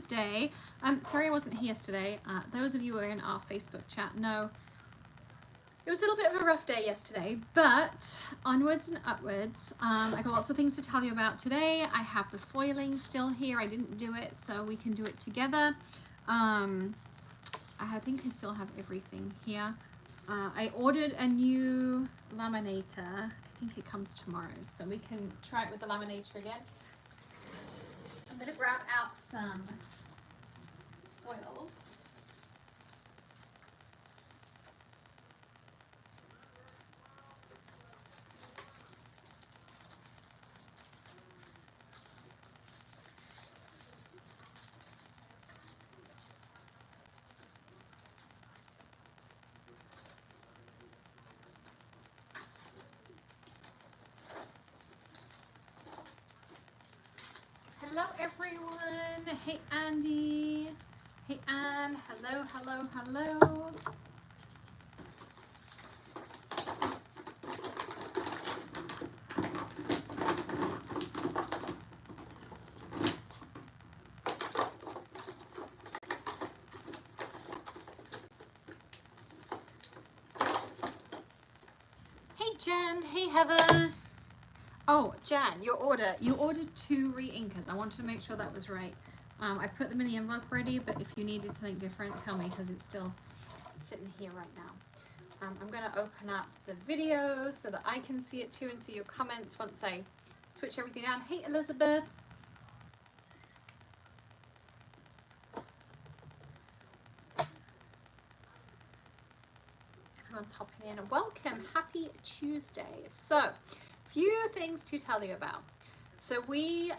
Tuesday. Sorry I wasn't here yesterday. Those of you who are in our Facebook chat know it was a little bit of a rough day yesterday, but onwards and upwards. I got lots of things to tell you about today. I have the foiling still here. I didn't do it, so we can do it together. I think I still have everything here. I ordered a new laminator. I think it comes tomorrow, so we can try it with the laminator again. I'm going to grab out some foils. Hello everyone. Hey Andy. Hey Anne. Hello, hello, hello. Hey Jen. Hey Heather. Oh, Jan, you ordered 2 re-inkers. I wanted to make sure that was right. I put them in the envelope already, but if you needed something different, tell me, because it's still sitting here right now. I'm going to open up the video so that I can see it too and see your comments once I switch everything on. Hey, Elizabeth. Everyone's hopping in. Welcome. Happy Tuesday. So, few things to tell you about. So we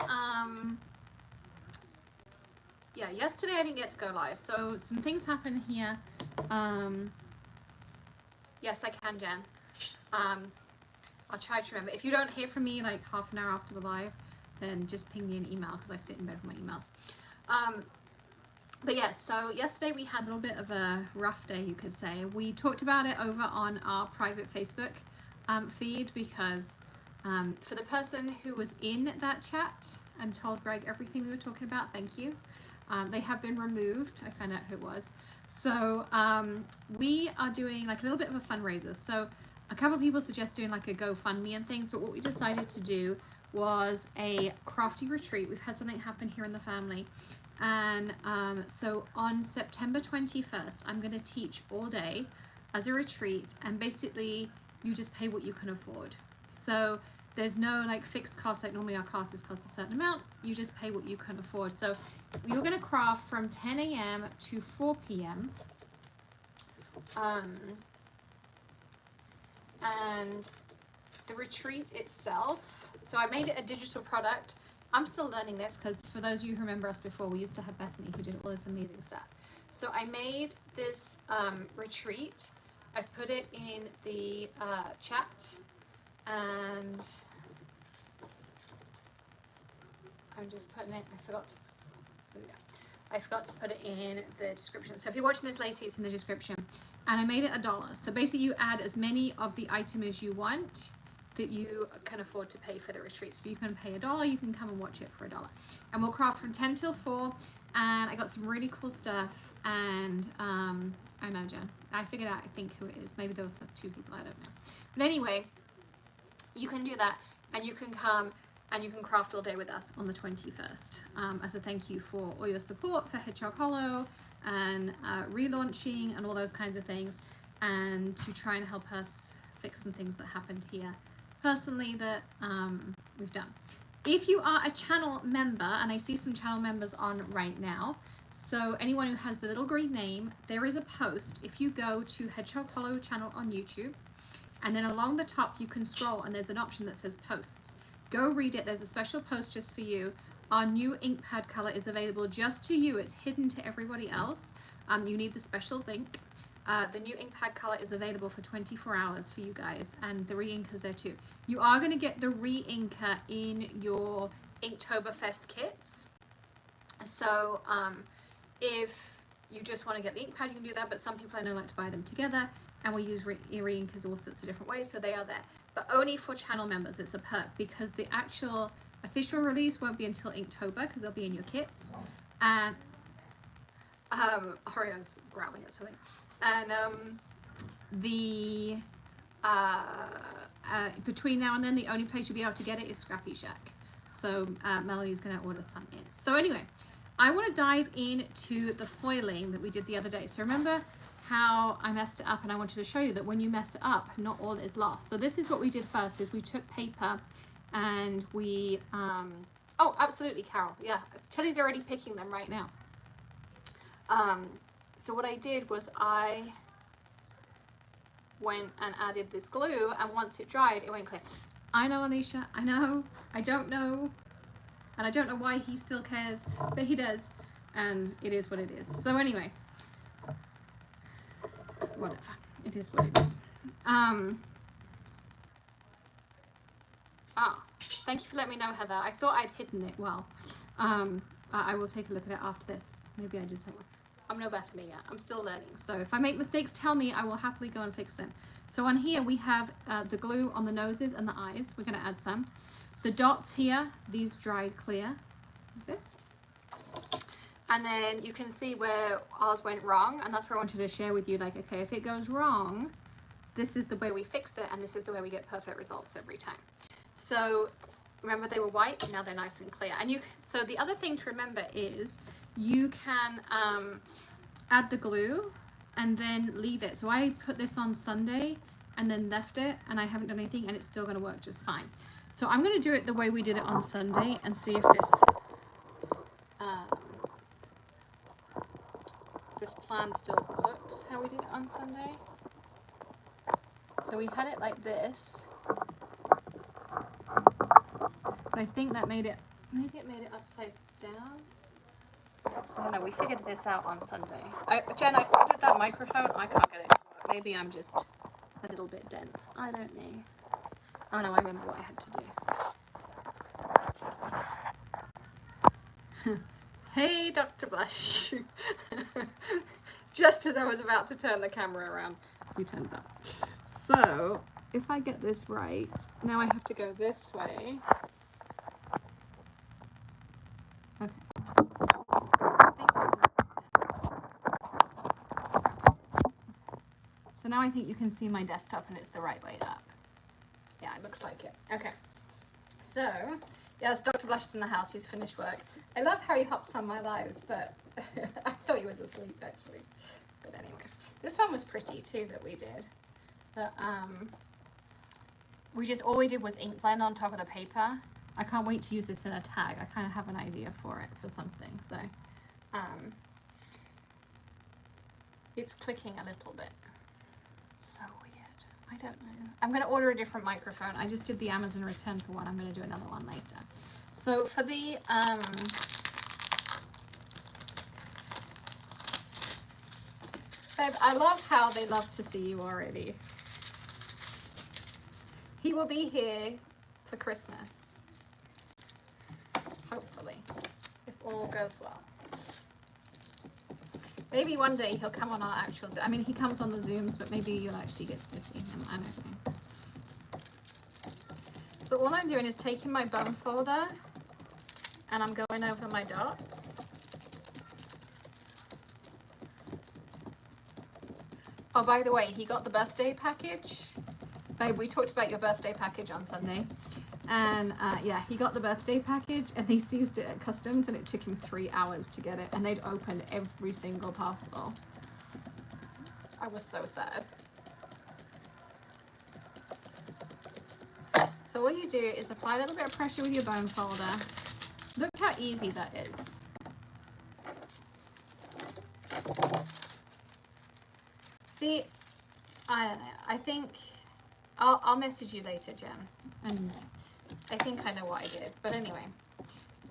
yesterday I didn't get to go live, so some things happened here. Yes, I can, Jen. I'll try to remember. If you don't hear from me like half an hour after the live, then just ping me an email, because I sit in bed with my emails. But yes, so yesterday we had a little bit of a rough day, you could say. We talked about it over on our private Facebook feed, because for the person who was in that chat and told Greg everything we were talking about, thank you. They have been removed. I found out who it was. So we are doing like a little bit of a fundraiser. So a couple of people suggest doing like a GoFundMe and things, but what we decided to do was a crafty retreat. We've had something happen here in the family. And so on September 21st, I'm going to teach all day as a retreat, and basically you just pay what you can afford. So there's no like fixed cost, like normally our classes cost a certain amount. You just pay what you can afford. So you're going to craft from 10 a.m. to 4 p.m. And the retreat itself, so I made it a digital product. I'm still learning this, because for those of you who remember us before, we used to have Bethany who did all this amazing stuff. So I made this retreat. I've put it in the chat, and I'm just putting it, I forgot to put it in the description. So if you're watching this later, it's in the description. And I made it $1. So basically you add as many of the items as you want that you can afford to pay for the retreat. So if you can pay $1, you can come and watch it for $1. And we'll craft from 10 till 4. And I got some really cool stuff. And I know, Jen. I figured out, I think, who it is. Maybe there was 2 people, I don't know. But anyway, you can do that, and you can come and you can craft all day with us on the 21st as a thank you for all your support for Hedgehog Hollow and relaunching and all those kinds of things, and to try and help us fix some things that happened here personally that we've done. If you are a channel member, and I see some channel members on right now, so anyone who has the little green name, there is a post. If you go to Hedgehog Hollow channel on YouTube, and then along the top you can scroll, and there's an option that says posts. Go read it. There's a special post just for you. Our new ink pad color is available just to you. It's hidden to everybody else. You need the special link. The new ink pad color is available for 24 hours for you guys, and the re-inker's there too. You are going to get the re-inker in your Inktoberfest kits. So if you just want to get the ink pad, you can do that, but some people I know like to buy them together, and we use re-inkers all sorts of different ways, so they are there. But only for channel members, it's a perk, because the actual official release won't be until Inktober, because they'll be in your kits. And Orion's growling at something. And between now and then, the only place you'll be able to get it is Scrappy Shack. So Melody's going to order some in. So anyway, I want to dive into the foiling that we did the other day. So remember how I messed it up, and I wanted to show you that when you mess it up, not all is lost. So this is what we did first, is we took paper and we, oh, absolutely, Carol. Yeah, Tilly's already picking them right now. So what I did was I went and added this glue, and once it dried, it went clear. I know, Alicia, I know, I don't know, and I don't know why he still cares, but he does, and it is what it is. So anyway, whatever, it is what it is. Thank you for letting me know, Heather. I thought I'd hidden it well. I will take a look at it after this. Maybe I did something. I'm no better than me yet. I'm still learning. So if I make mistakes, tell me. I will happily go and fix them. So on here we have the glue on the noses and the eyes. We're going to add some. The dots here, these dried clear, like this. And then you can see where ours went wrong, and that's where I wanted to share with you, like, okay, if it goes wrong, this is the way we fixed it, and this is the way we get perfect results every time. So remember, they were white, and now they're nice and clear. And so the other thing to remember is you can add the glue and then leave it. So I put this on Sunday and then left it, and I haven't done anything, and it's still going to work just fine. So I'm going to do it the way we did it on Sunday and see if this plan still works how we did it on Sunday. So we had it like this, but I think that made it, maybe it made it upside down. I don't know, we figured this out on Sunday. Jen, I ordered that microphone. I can't get it to work. Maybe I'm just a little bit dense. I don't know. Oh no, I remember what I had to do. Hey, Dr. Blush. Just as I was about to turn the camera around, he turns up. So, if I get this right, now I have to go this way. Okay. So now I think you can see my desktop and it's the right way up. Yeah, it looks like it. Okay. So, yes, Dr. Blush is in the house. He's finished work. I love how he hops on my lives, but I thought he was asleep actually. But anyway, this one was pretty too that we did. But all we did was ink blend on top of the paper. I can't wait to use this in a tag. I kind of have an idea for it for something. So it's clicking a little bit. So weird. I don't know. I'm going to order a different microphone. I just did the Amazon return for one. I'm going to do another one later. So for the babe, I love how they love to see you already. He will be here for Christmas. Hopefully, if all goes well. Maybe one day he'll come on our actual Zoom. I mean, he comes on the Zooms, but maybe you'll actually get to see him. I don't know. So all I'm doing is taking my bone folder and I'm going over my dots. Oh, by the way, he got the birthday package. Babe, we talked about your birthday package on Sunday. And yeah, he got the birthday package and he seized it at customs and it took him 3 hours to get it. And they'd opened every single parcel. I was so sad. So all you do is apply a little bit of pressure with your bone folder. Look how easy that is. See, I don't know. I think I'll message you later, Jen. And I think I know what I did. But anyway,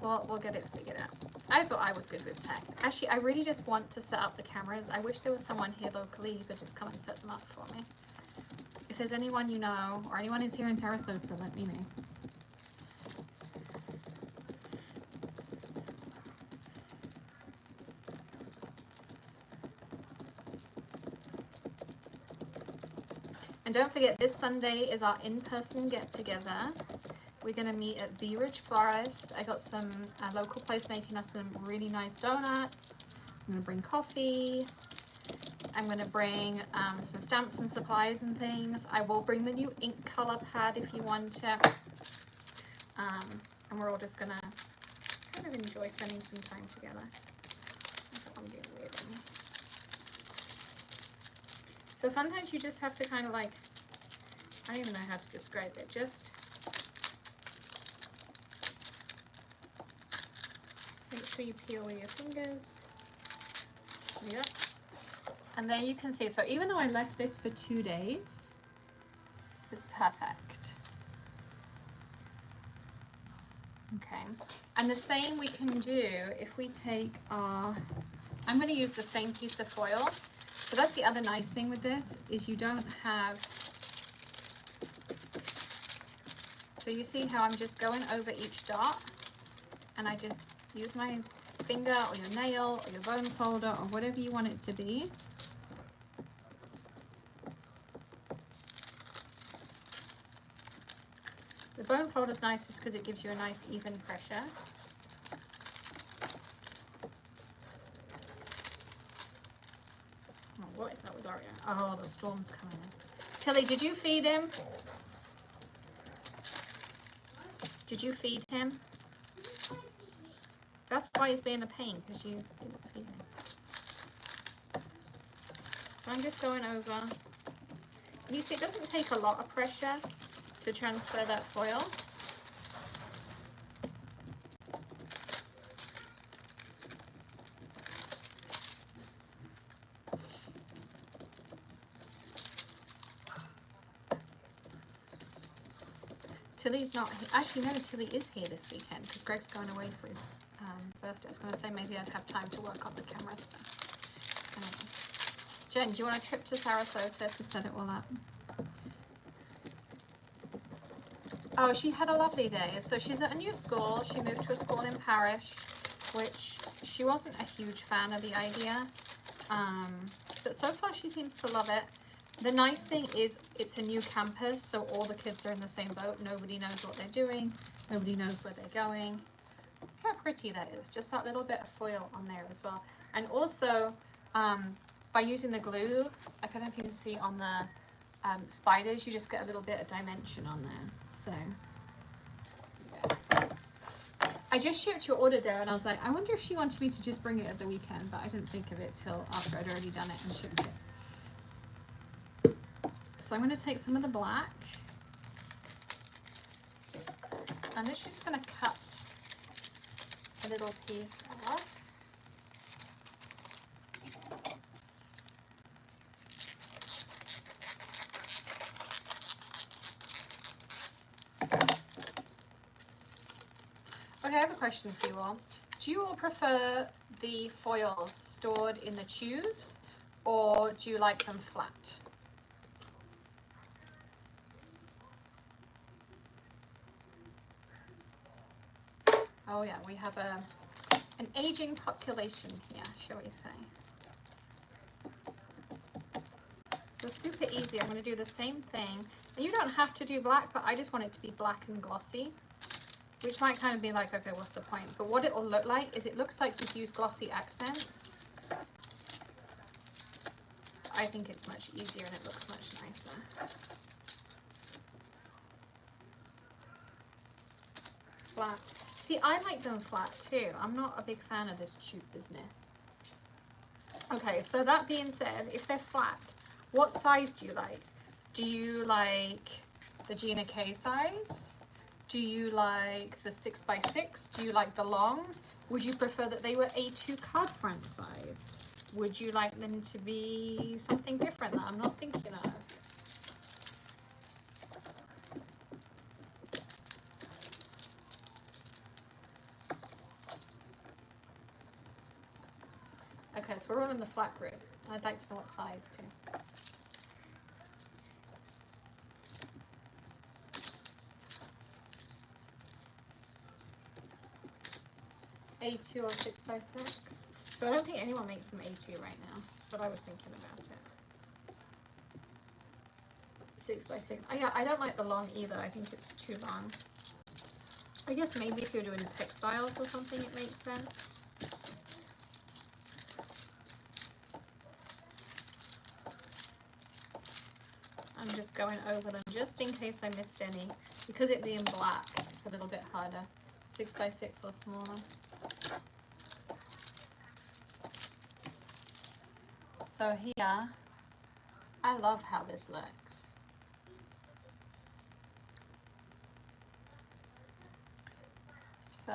we'll get it figured out. I thought I was good with tech. Actually, I really just want to set up the cameras. I wish there was someone here locally who could just come and set them up for me. If there's anyone you know, or anyone who's here in Sarasota, let me know. And don't forget, this Sunday is our in-person get-together. We're going to meet at Bee Ridge Florist. I got some local place making us some really nice donuts, I'm going to bring coffee. I'm going to bring some stamps and supplies and things. I will bring the new ink color pad if you want it. And we're all just going to kind of enjoy spending some time together. I'm being weird. So sometimes you just have to kind of like, I don't even know how to describe it, just make sure you peel with your fingers. Yeah. And there you can see, so even though I left this for 2 days, it's perfect. Okay, and the same we can do if we take our, I'm going to use the same piece of foil. So that's the other nice thing with this, is you don't have, so you see how I'm just going over each dot, and I just use my finger or your nail or your bone folder or whatever you want it to be. The bone folder is nice just because it gives you a nice even pressure. Oh, what is that with Oreo? Oh, the storm's coming in. Tilly, did you feed him? Did you feed him? That's why he's being a pain, because you didn't feed him. So I'm just going over. And you see, it doesn't take a lot of pressure to transfer that foil. Tilly's not, actually no, Tilly is here this weekend because Greg's going away for his birthday. I was going to say maybe I'd have time to work on the camera stuff. Jen, do you want a trip to Sarasota to set it all up? Oh, she had a lovely day. So she's at a new school. She moved to a school in Parish, which she wasn't a huge fan of the idea. But so far she seems to love it. The nice thing is it's a new campus, so all the kids are in the same boat. Nobody knows what they're doing. Nobody knows where they're going. How pretty that is. Just that little bit of foil on there as well. And also, by using the glue, I don't know if you can see on the spiders, you just get a little bit of dimension on there. So, yeah. I just shipped your order down and I was like, I wonder if she wanted me to just bring it at the weekend, but I didn't think of it till after I'd already done it and shipped it. So I'm going to take some of the black. I'm just going to cut a little piece off. Okay, I have a question for you all. Do you all prefer the foils stored in the tubes or do you like them flat? Oh yeah, we have an aging population here, shall we say. So super easy. I'm going to do the same thing. And you don't have to do black, but I just want it to be black and glossy. Which might kind of be like, okay, what's the point? But what it will look like is it looks like you've used glossy accents. I think it's much easier and it looks much nicer. Flat. See, I like them flat too. I'm not a big fan of this tube business. Okay, so that being said, if they're flat, what size do you like? Do you like the Gina K size? Do you like the 6x6? Do you like the longs? Would you prefer that they were A2 card front sized? Would you like them to be something different that I'm not thinking of? Okay, so we're all in the flat group. I'd like to know what size too. A2 or 6x6. So I don't think anyone makes them A2 right now, but I was thinking about it. 6x6. Yeah, I don't like the long either. I think it's too long. I guess maybe if you're doing textiles or something, it makes sense. I'm just going over them just in case I missed any. Because it being black, it's a little bit harder. 6 by 6 or smaller. So here, I love how this looks. So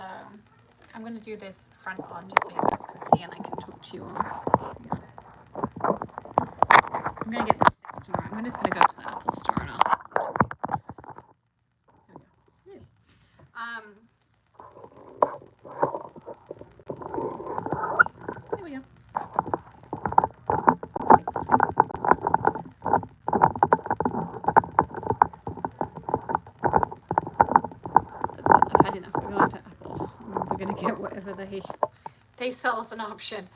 I'm going to do this front on just so you guys can see and I can talk to you all. I'm going to get this next tomorrow. I'm just going to go to the Apple store and I'll... There we go. I've had enough. We're going to Apple. We're going to get whatever they sell as an option.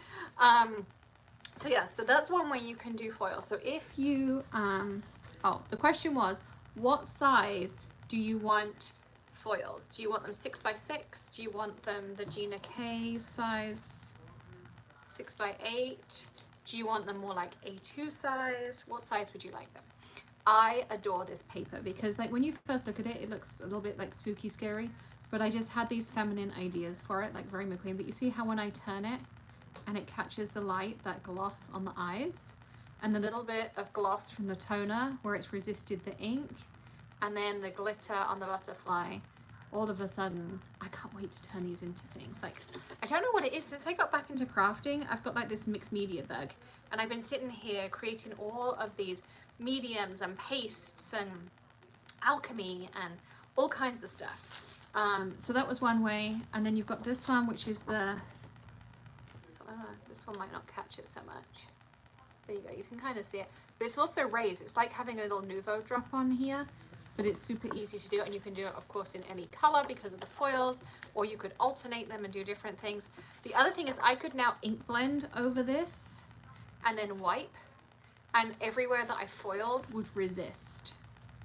So yeah, so that's one way you can do foil. So if you, oh, the question was, what size do you want foils? Do you want them 6 by 6? Do you want them the Gina K size 6 by 8? Do you want them more like A2 size? What size would you like them? I adore this paper because like when you first look at it, it looks a little bit like spooky scary, but I just had these feminine ideas for it, like very McQueen. But you see how when I turn it and it catches the light, that gloss on the eyes, and the little bit of gloss from the toner where it's resisted the ink, and then the glitter on the butterfly, all of a sudden, I can't wait to turn these into things. Like, I don't know what it is. Since I got back into crafting, I've got like this mixed media bug, and I've been sitting here creating all of these mediums and pastes and alchemy and all kinds of stuff. So that was one way. And then you've got this one, which is the, this one might not catch it so much. There you go, you can kind of see it, but it's also raised. It's like having a little Nouveau drop on here, but it's super easy to do, and you can do it of course in any color because of the foils, or you could alternate them and do different things. The other thing is I could now ink blend over this and then wipe, and everywhere that I foiled would resist.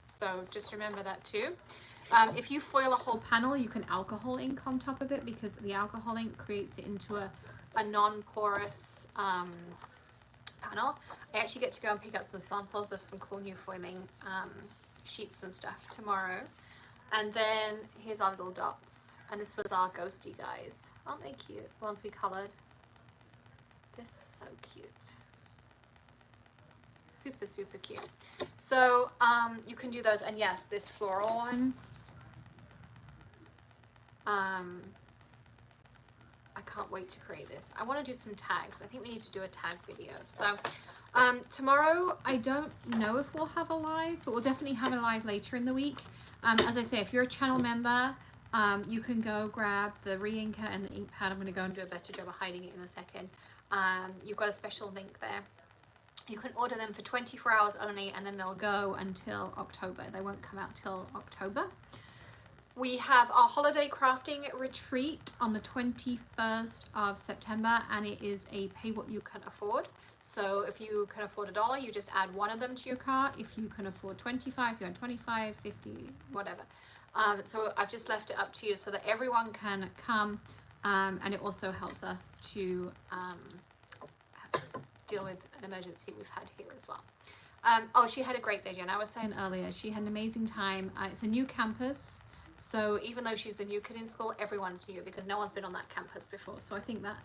So just remember that too. If you foil a whole panel, you can alcohol ink on top of it because the alcohol ink creates it into a non-porous panel. I actually get to go and pick up some samples of some cool new foiling sheets and stuff tomorrow. And then here's our little dots, and this was our ghosty guys. Aren't they cute? The ones we colored. This is so cute. Super, super cute. So you can do those, and yes, this floral one, I can't wait to create this. I want to do some tags. I think we need to do a tag video. So tomorrow, I don't know if we'll have a live, but we'll definitely have a live later in the week. As I say, if you're a channel member, you can go grab the re-inker and the ink pad. I'm going to go and do a better job of hiding it in a second. You've got a special link there. You can order them for 24 hours only, and then they'll go until October. They won't come out till October. We have our holiday crafting retreat on the 21st of September, and it is a pay what you can afford. So if you can afford $1, you just add one of them to your cart. If you can afford 25, you're on 25, 50, whatever. So I've just left it up to you so that everyone can come, and it also helps us to deal with an emergency we've had here as well. Oh, she had a great day, Jen. I was saying earlier, she had an amazing time. It's a new campus. So even though she's the new kid in school, everyone's new because no one's been on that campus before. So I think that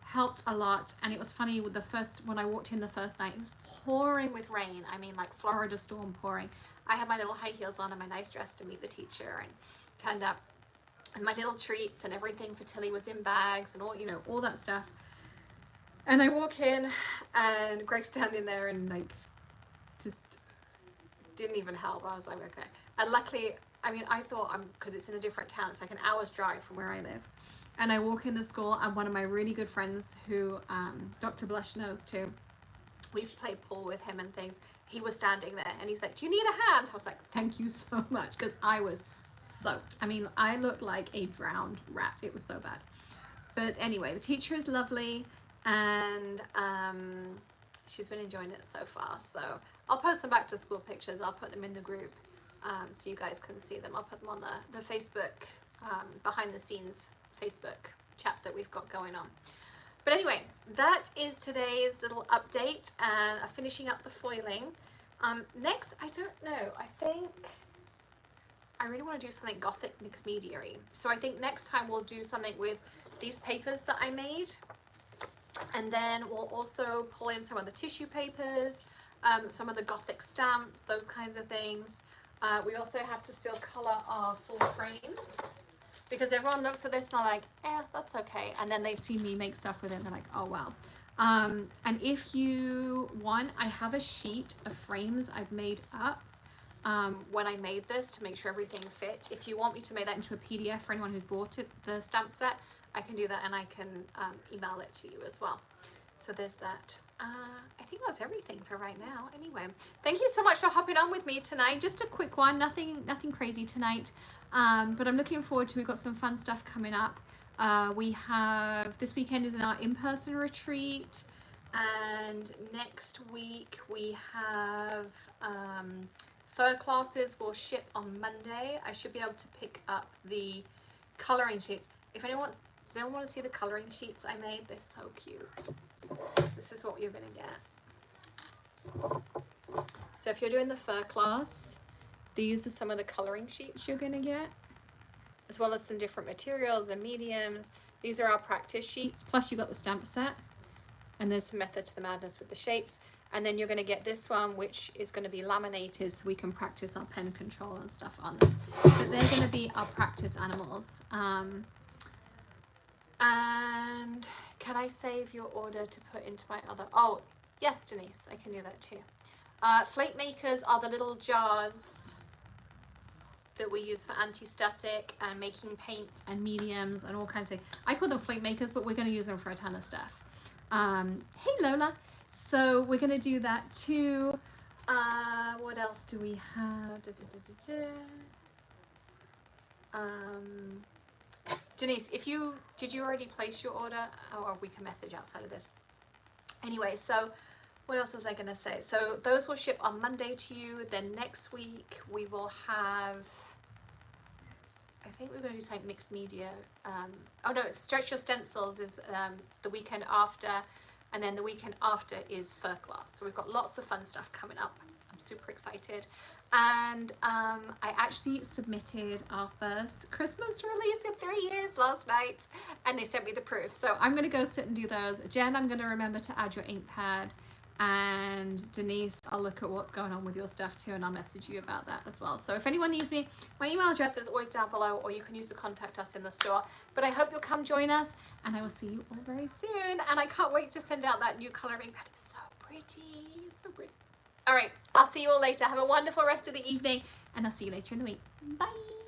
helped a lot. And it was funny with when I walked in the first night, it was pouring with rain. I mean, like Florida storm pouring. I had my little high heels on and my nice dress to meet the teacher, and turned up, and my little treats and everything for Tilly was in bags and all, you know, all that stuff. And I walk in and Greg's standing there and like just didn't even help. I was like, okay. And luckily, I mean, I thought, because it's in a different town, it's like an hour's drive from where I live. And I walk in the school, and one of my really good friends who Dr. Blush knows too, we've played pool with him and things. He was standing there and he's like, do you need a hand? I was like, thank you so much, because I was soaked. I mean, I looked like a drowned rat. It was so bad. But anyway, the teacher is lovely, and she's been enjoying it so far. So I'll post some back to school pictures. I'll put them in the group so you guys can see them. I'll put them on the Facebook behind the scenes Facebook chat that we've got going on. But anyway, that is today's little update and finishing up the foiling. Next, I don't know. I think I really want to do something gothic mixed media-y. So I think next time we'll do something with these papers that I made. And then we'll also pull in some of the tissue papers, some of the gothic stamps, those kinds of things. We also have to still color our full frames, because everyone looks at this and they're like, that's okay. And then they see me make stuff with it and they're like, oh, wow. And if you want, I have a sheet of frames I've made up when I made this to make sure everything fit. If you want me to make that into a PDF for anyone who's bought it, the stamp set, I can do that, and I can email it to you as well. So there's that. I think that's everything for right now. Anyway, thank you so much for hopping on with me tonight. Just a quick one, nothing crazy tonight, but I'm looking forward to, we've got some fun stuff coming up. We have, this weekend is our in-person retreat, and next week we have fur classes will ship on Monday. I should be able to pick up the coloring sheets. If anyone wants, does anyone want to see the coloring sheets I made? They're so cute. This is what you're going to get. So if you're doing the fur class, these are some of the coloring sheets you're going to get, as well as some different materials and mediums. These are our practice sheets, plus you got the stamp set, and there's some Method to the Madness with the shapes. And then you're going to get this one, which is going to be laminated so we can practice our pen control and stuff on them. But they're going to be our practice animals. And can I save your order to put into my other? Oh, yes, Denise, I can do that too. Flake makers are the little jars that we use for anti-static and making paints and mediums and all kinds of things. I call them flake makers, but we're going to use them for a ton of stuff. Hey, Lola. So we're going to do that too. What else do we have? Denise, did you already place your order? Or we can message outside of this. Anyway, so what else was I going to say? So those will ship on Monday to you. Then next week we will have, I think we're going to do something mixed media. Oh no, Stretch Your Stencils is the weekend after. And then the weekend after is fur class. So we've got lots of fun stuff coming up. I'm super excited. And I actually submitted our first Christmas release in 3 years last night, and they sent me the proof. So I'm going to go sit and do those. Jen, I'm going to remember to add your ink pad. And Denise, I'll look at what's going on with your stuff too, and I'll message you about that as well. So if anyone needs me, my email address is always down below, or you can use the contact us in the store. But I hope you'll come join us, and I will see you all very soon. And I can't wait to send out that new coloring pad. It's so pretty, so pretty. All right, I'll see you all later. Have a wonderful rest of the evening, and I'll see you later in the week. Bye.